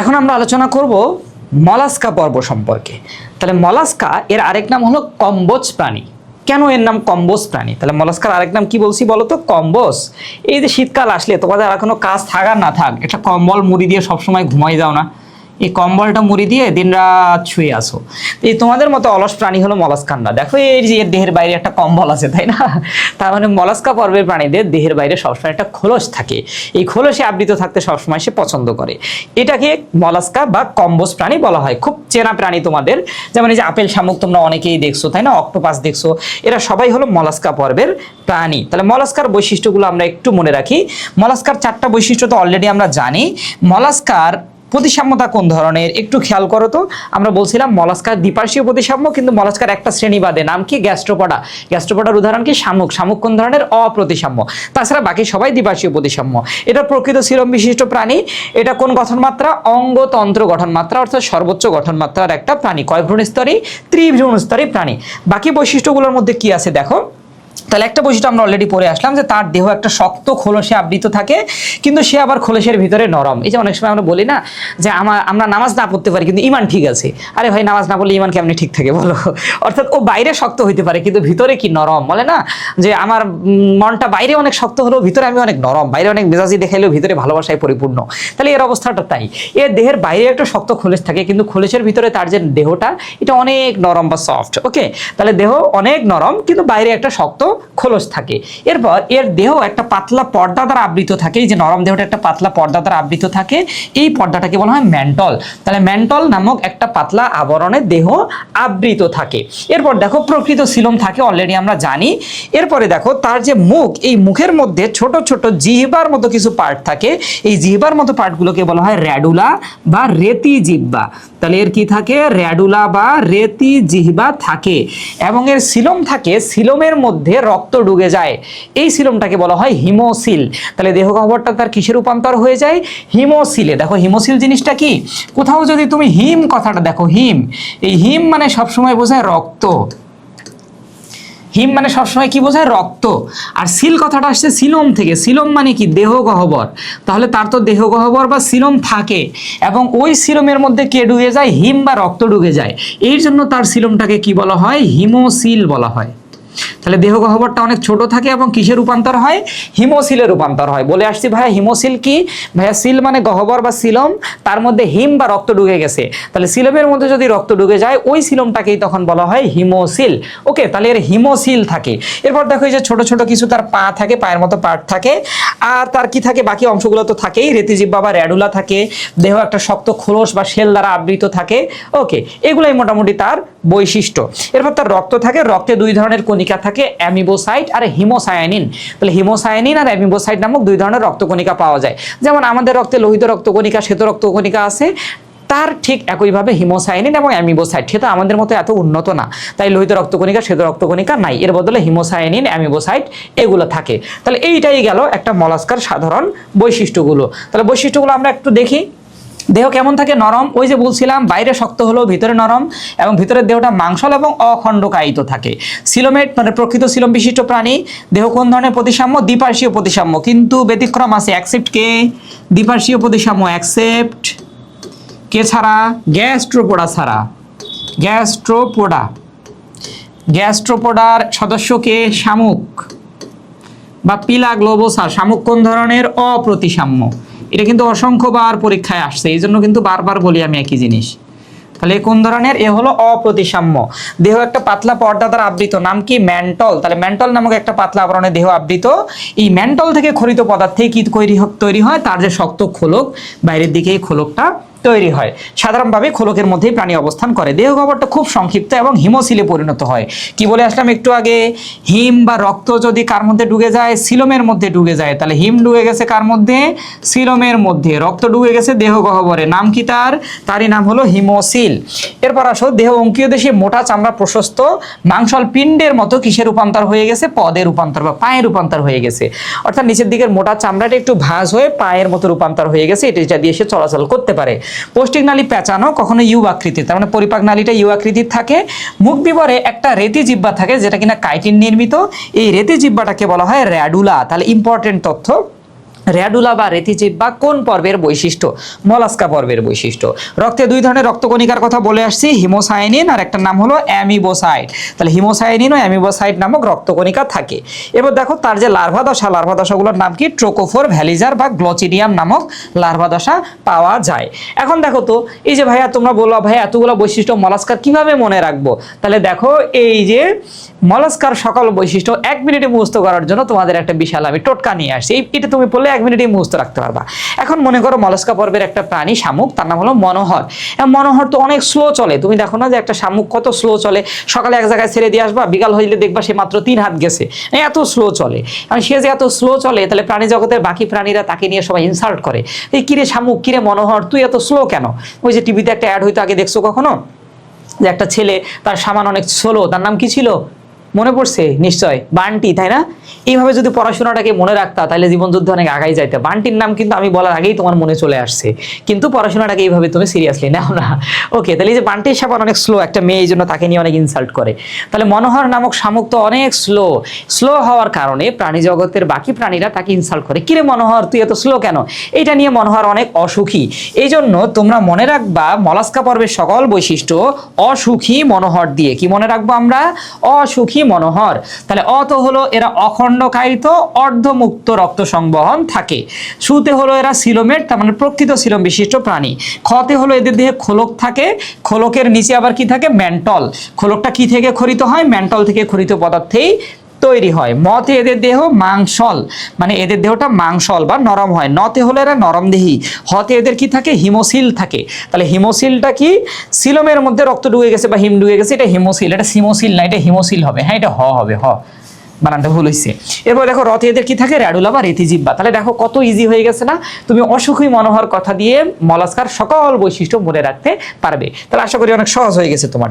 এখন আমরা আলোচনা করব মলাস্কা পর্ব সম্পর্কে। তাহলে মলাস্কা এর আরেক নাম হলো কম্বোজ প্রাণী। কেন এর নাম কম্বোজ প্রাণী? তাহলে মলাস্কার আরেক নাম কি বলছি বলো তো? কম্বোজ। এই যে শীতকাল আসলে তোমাদের আর কোনো কাজ থাক আর না থাক, একটা কম্বল মুড়ি দিয়ে সবসময় ঘুমাই যাও না, এই কম্বলটা মুড়ি দিয়ে দিনরাত শুয়ে আসো। এই তোমাদের মতো অলস প্রাণী হলো মলাস্কানরা। দেখো এই যে এর দেহের বাইরে একটা কম্বল আছে, তাই না? তার মানে মলাস্কা পর্বের প্রাণীদের দেহের বাইরে সবসময় একটা খোলস থাকে, এই খোলসে আবৃত থাকতে সবসময় সে পছন্দ করে। এটাকে মলাস্কা বা কম্বোজ প্রাণী বলা হয়। খুব চেনা প্রাণী তোমাদের, যেমন এই যে আপেল শামুক তোমরা অনেকেই দেখছো, তাই না? অক্টোপাস দেখছো, এরা সবাই হলো মলাস্কা পর্বের প্রাণী। তাহলে মলাস্কার বৈশিষ্ট্যগুলো আমরা একটু মনে রাখি। মলাস্কার 4টা বৈশিষ্ট্য তো অলরেডি আমরা জানি। মলাস্কার প্রতিসাম্যতা কোন ধরনের একটু খেয়াল করো তো। আমরা বলছিলাম মলাস্কার দ্বিপার্শ্বীয় প্রতিসাম্য, কিন্তু মলাস্কার একটা শ্রেণী বাদে, নাম কি? গ্যাস্ট্রোপোডা। গ্যাস্ট্রোপোডার উদাহরণ কি? শামুক। শামুক কোন ধরনের? অপ্রতিসাম্য। তাছাড়া বাকি সবাই দ্বিপার্শ্বীয় প্রতিসাম্য। এটা প্রকৃত সিলোম বিশিষ্ট প্রাণী। এটা কোন গঠন মাত্রা? অঙ্গতন্ত্র গঠন মাত্রা, অর্থাৎ সর্বোচ্চ গঠন মাত্রার একটা প্রাণী। কয় ভ্রূণস্তরী? ত্রিভ্রূণস্তরী প্রাণী। বাকি বৈশিষ্ট্যগুলোর মধ্যে কি আছে দেখো। তাহলে একটা বৈশিষ্ট্য আমরা অলরেডি পড়ে আসলাম যে তার দেহ একটা শক্ত খোলসে আবৃত থাকে, কিন্তু সে আবার খোলসের ভিতরে নরম। এই যে অনেক সময় আমরা বলি না যে আমরা নামাজ না পড়তে পারি কিন্তু ইমান ঠিক আছে। আরে ভাই, নামাজ না পড়লে ইমান কেমনি ঠিক থাকে বলো? অর্থাৎ ও বাইরে শক্ত হইতে পারে কিন্তু ভিতরে কি নরম, বলে না যে আমার মনটা বাইরে অনেক শক্ত হলেও ভিতরে আমি অনেক নরম, বাইরে অনেক মেজাজি দেখাইলেও ভিতরে ভালোবাসায় পরিপূর্ণ। তাহলে এর অবস্থাটা তাই। এর দেহের বাইরে একটা শক্ত খোলস থাকে, কিন্তু খোলসের ভিতরে তার যে দেহটা এটা অনেক নরম বা সফট। ওকে, তাহলে দেহ অনেক নরম কিন্তু বাইরে একটা শক্ত খোলস থাকে। এরপর এর দেহ একটা পাতলা পর্দা দ্বারা আবৃত থাকে। এই যে নরম দেহটা একটা পাতলা পর্দা দ্বারা আবৃত থাকে, এই পর্দাটাকে বলা হয় ম্যান্টল। তাহলে ম্যান্টল নামক একটা পাতলা আবরণে দেহ আবৃত থাকে। এরপর দেখো প্রকৃত সিলোম থাকে, অলরেডি আমরা জানি। এরপরে দেখো তার যে মুখ, এই মুখের মধ্যে ছোট ছোট জিহ্বার মতো কিছু পার্ট থাকে। এই জিহ্বার মতো পার্টগুলোকে বলা হয় র্যাডুলা বা রেতি জিহ্বা। তাহলে এর কি থাকে? র্যাডুলা বা রেতি জিহ্বা থাকে। এবং এর সিলোম থাকে, সিলোমের মধ্যে রক্ত ঢুকে যায়, এই সিলোমটাকে বলা হয় হিমোসিল। তাহলে দেহ গহ্বরটা তার কিসে রূপান্তর হয়ে যায়? হিমোসিলে। দেখো হিমোসিল জিনিসটা কি? কোথাও যদি তুমি হিম কথাটা দেখো, হিম, এই হিম মানে সবসময় বোঝায় রক্ত। হিম মানে সবসময় কি বোঝায়? রক্ত। আর সিল কথাটা আসছে সিলোম থেকে। সিলোম মানে কি? দেহ গহ্বর। তাহলে তার তো দেহ গহ্বর বা সিলোম থাকে, এবং ওই সিলোমের মধ্যে কে ঢুকে যায়? হিম বা রক্ত ঢুকে যায়। এই জন্য তার সিলোমটাকে কি বলা হয়? হিমোসিল বলা হয়। তাহলে দেহ গহ্বরটা অনেক ছোট থাকে এবং কিসে রূপান্তর হয়? হিমোসিলে রূপান্তর হয়। বলে আসছি ভাইয়া হিমোসিল কি? ভাইয়া সিল মানে গহ্বর বা সিলোম, তার মধ্যে হিম বা রক্ত ঢুকে গেছে। তাহলে সিলোমের মধ্যে যদি রক্ত ঢুকে যায় ওই সিলোমটাকেই তখন বলা হয় হিমোসিল। ওকে, তাহলে এর হিমোসিল থাকে। এরপর দেখো এই যে ছোট ছোট কিছু তার পা থাকে, পায়ের মতো পার্ট থাকে। আর তার কি থাকে? বাকি অংশগুলো তো থাকেই, রেতিজিহ্বা বা র্যাডুলা থাকে, দেহ একটা শক্ত খোলস বা শেল দ্বারা আবৃত থাকে। ওকে, এগুলাই মোটামুটি তার বৈশিষ্ট্য। এরপর তার রক্ত থাকে, রক্তে 2 ধরনের কণিকা থাকে, অ্যামিবোসাইট আর হিমোসায়ানিন। তাহলে হিমোসায়ানিন আর অ্যামিবোসাইট নামক 2 ধরনের রক্তকণিকা পাওয়া যায়। যেমন আমাদের রক্তে লোহিত রক্তকণিকা, শ্বেত রক্তকণিকা আছে, তার ঠিক একইভাবে হিমোসায়ানিন এবং অ্যামিবোসাইট, সেটা আমাদের মতো এত উন্নত না, তাই লোহিত রক্তকণিকা শ্বেত রক্তকণিকা নাই, এর বদলে হিমোসায়ানিন, অ্যামিবোসাইট এগুলো থাকে। তাহলে এইটাই গেল একটা মলাস্কার সাধারণ বৈশিষ্ট্যগুলো। তাহলে বৈশিষ্ট্যগুলো আমরা একটু দেখি। দেহ কেমন থাকে? নরম। ওই যে বলছিলাম বাইরে শক্ত হলেও ভিতরে নরম, এবং ভিতরের দেহটা মাংসল এবং অখণ্ডকায়িত থাকে। সিলোমেট মানে প্রকৃত সিলোম বিশিষ্ট প্রাণী। দেহ কোন ধরনের প্রতিসাম্য? দ্বিপার্শ্বীয় প্রতিসাম্য, কিন্তু ব্যতিক্রম আছে। অ্যাকসেপ্ট কে? দ্বিপার্শ্বীয় প্রতিসাম্য অ্যাকসেপ্ট কে ছাড়া? গ্যাস্ট্রোপোডা ছাড়া। গ্যাস্ট্রোপোডা। গ্যাস্ট্রোপোডার সদস্য কে? শামুক বা পিলা গ্লোবোসা। শামুক কোন ধরনের? অপ্রতিসাম্য। এটা কিন্তু অসংখ্যবার পরীক্ষায় আসছে, এই জন্য কিন্তু বারবার বলি আমি একই জিনিস। তাহলে কোন ধরনের? এ হলো অপ্রতিসাম্য। দেহ একটা পাতলা পর্দা দ্বারা আবৃত, নাম কি? ম্যান্টল। তাহলে ম্যান্টল নামক একটা পাতলা আবরণে দেহ আবৃত। এই ম্যান্টল থেকে খরিত পদার্থে কি তৈরি হয়? তার যে শক্ত খোলক, বাইরের দিকে এই খোলকটা তৈরি হয়। সাধারণভাবে খোলকের মধ্যেই প্রাণী অবস্থান করে। দেহ গহ্বরটা খুব সংক্ষিপ্ত এবং হিমোসিলে পরিণত হয়। কি বলে আসলাম একটু আগে? হিম বা রক্ত যদি কার মধ্যে ঢুকে যায়? সিলোমের মধ্যে ঢুকে যায়। তাহলে হিম ঢুকে গেছে কার মধ্যে? সিলোমের মধ্যে। রক্ত ঢুকে গেছে দেহ গহ্বরে, নাম কি তার? তারই নাম হলো হিমোসিল। এরপর আসো, দেহ অঙ্কীয় দেশে মোটা চামড়া প্রশস্ত মাংসল পিণ্ডের মতো কিসের রূপান্তর হয়ে গেছে? পদের রূপান্তর বা পায়ের রূপান্তর হয়ে গেছে। অর্থাৎ নিচের দিকের মোটা চামড়াটা একটু ভাঁজ হয়ে পায়ের মতো রূপান্তর হয়ে গেছে, এটা দিয়ে সে চলাচল করতে পারে। পৌষ্টিক নালী পেঁচানো, কখনো ইউ আকৃতির, তার মানে পরিপাক নালীটা ইউ আকৃতির থাকে। মুখ বিবরে একটা রেতি জিহ্বা থাকে যেটা কিনা কাইটিন নির্মিত। এই রেতি জিহ্বাটাকে বলা হয় র্যাডুলা। তাহলে ইম্পর্টেন্ট তথ্য, র্যাডুলা বা রেতিজিহ্বা কোন পর্বের বৈশিষ্ট্য? মলাস্কা পর্বের বৈশিষ্ট্য। রক্তে দুই ধরনের রক্তকণিকার কথা বলে আসছি, হিমোসায়ানিন আর একটা নাম হলো অ্যামিবোসাইট। তাহলে হিমোসায়ানিন ও অ্যামিবোসাইট নামক রক্তকণিকা থাকে। এবার দেখো তার যে লার্ভা দশাগুলোর নাম কি? ট্রোকোফোর, ভ্যালিজার বা গ্লোচিডিয়াম নামক লার্ভা দশা পাওয়া যায়। এখন দেখো তো এই যে ভাইয়া তোমরা বললো ভাইয়া এতগুলো বৈশিষ্ট্য মলাস্কার কিভাবে মনে রাখবো? তাহলে দেখো এই যে মলাস্কার সকল বৈশিষ্ট্য 1 মিনিটে মুখস্থ করার জন্য তোমাদের একটা বিশাল আমি টোটকা নিয়ে আসছি। এটা তুমি পড়লে 1 মিনিটেই মুখস্থ রাখতে পারবা। এখন মনে করো মলাস্কা পর্বের একটা প্রাণী শামুক, তার নাম হলো মনোহর। মনোহর তো অনেক স্লো চলে, তুমি দেখো না যে একটা শামুক কত স্লো চলে। সকালে এক জায়গায় ছেড়ে দিয়ে আসবা, বিকাল হইলে দেখবা সে মাত্র 3 হাত গেছে, এত স্লো চলে। সে যে এত স্লো চলে, তাহলে প্রাণী জগতের বাকি প্রাণীরা তাকে নিয়ে সবাই ইনসাল্ট করে, এই কিরে শামুক, কিরে মনোহর, তুই এত স্লো কেন? ওই যে টিভিতে একটা অ্যাড হইতো আগে, দেখছো কখনো? যে একটা ছেলে তার সামান অনেক স্লো, তার নাম কি ছিল মনে পড়ছে নিশ্চয়? বান্টি, তাই না? এইভাবে যদি পড়াশোনাটাকে মনে রাখতা তাহলে জীবন যুদ্ধে অনেক আগাই যাইতে। বান্টির নাম কিন্তু আমি বলার আগেই তোমার মনে চলে আসছে, কিন্তু পড়াশোনাটাকে এইভাবে তুমি সিরিয়াসলি নাও না। ওকে, তাহলে এই যে বান্টির সাবান অনেক স্লো, একটা মেয়ে এই জন্য তাকে নিয়ে অনেক ইনসাল্ট করে। তাহলে মনোহর নামক শামুক তো অনেক স্লো হওয়ার কারণে প্রাণী জগতের বাকি প্রাণীরা তাকে ইনসাল্ট করে, কিরে মনোহর তুই এত স্লো কেন? এটা নিয়ে মনোহর অনেক অসুখী। এই জন্য তোমরা মনে রাখবা মলাস্কা পর্বের সকল বৈশিষ্ট্য অসুখী মনোহর দিয়ে। কি মনে রাখবো আমরা? অসুখী মনোহর। তাহলে অ তো হলো এরা অখণ্ডকায়িত অর্ধমুক্ত রক্ত সংবহন থাকে। সুতে হলো এরা সিলোমেট, তার মানে প্রকৃত সিলোম বিশিষ্ট প্রাণী। খতে হলো এদের দেহে খোলক থাকে, খোলকের নিচে আবার কি থাকে? ম্যান্টল। খোলকটা কি থেকে খরিত হয়? ম্যান্টল থেকে খরিত পদার্থেই তৈরি হয়। মতে এদের দেহ মাংসল, মানে এদের দেহটা মাংসল বা নরম হয়। নতে হলো এরা নরমদেহী। হতে এদের কি থাকে? হিমোসিল থাকে। তাহলে হিমোসিলটা কি? সিলোমের মধ্যে রক্ত ঢুকে গেছে বা হিম ঢুকে গেছে, এটা হিমোসিল। এটা সিমোসিল না, এটা হিমোসিল হবে। হ্যাঁ, এটা হবে বানানটা ভুল হয়েছে। এরপর দেখো রথে এদের কি থাকে? র্যাডুলা বা রেতিজিহ্বা। তাহলে দেখো কত ইজি হয়ে গেছে না? তুমি অসুখী মনোহর কথা দিয়ে মলাস্কার সকল বৈশিষ্ট্য মনে রাখতে পারবে। তাহলে আশা করি অনেক সহজ হয়ে গেছে তোমার।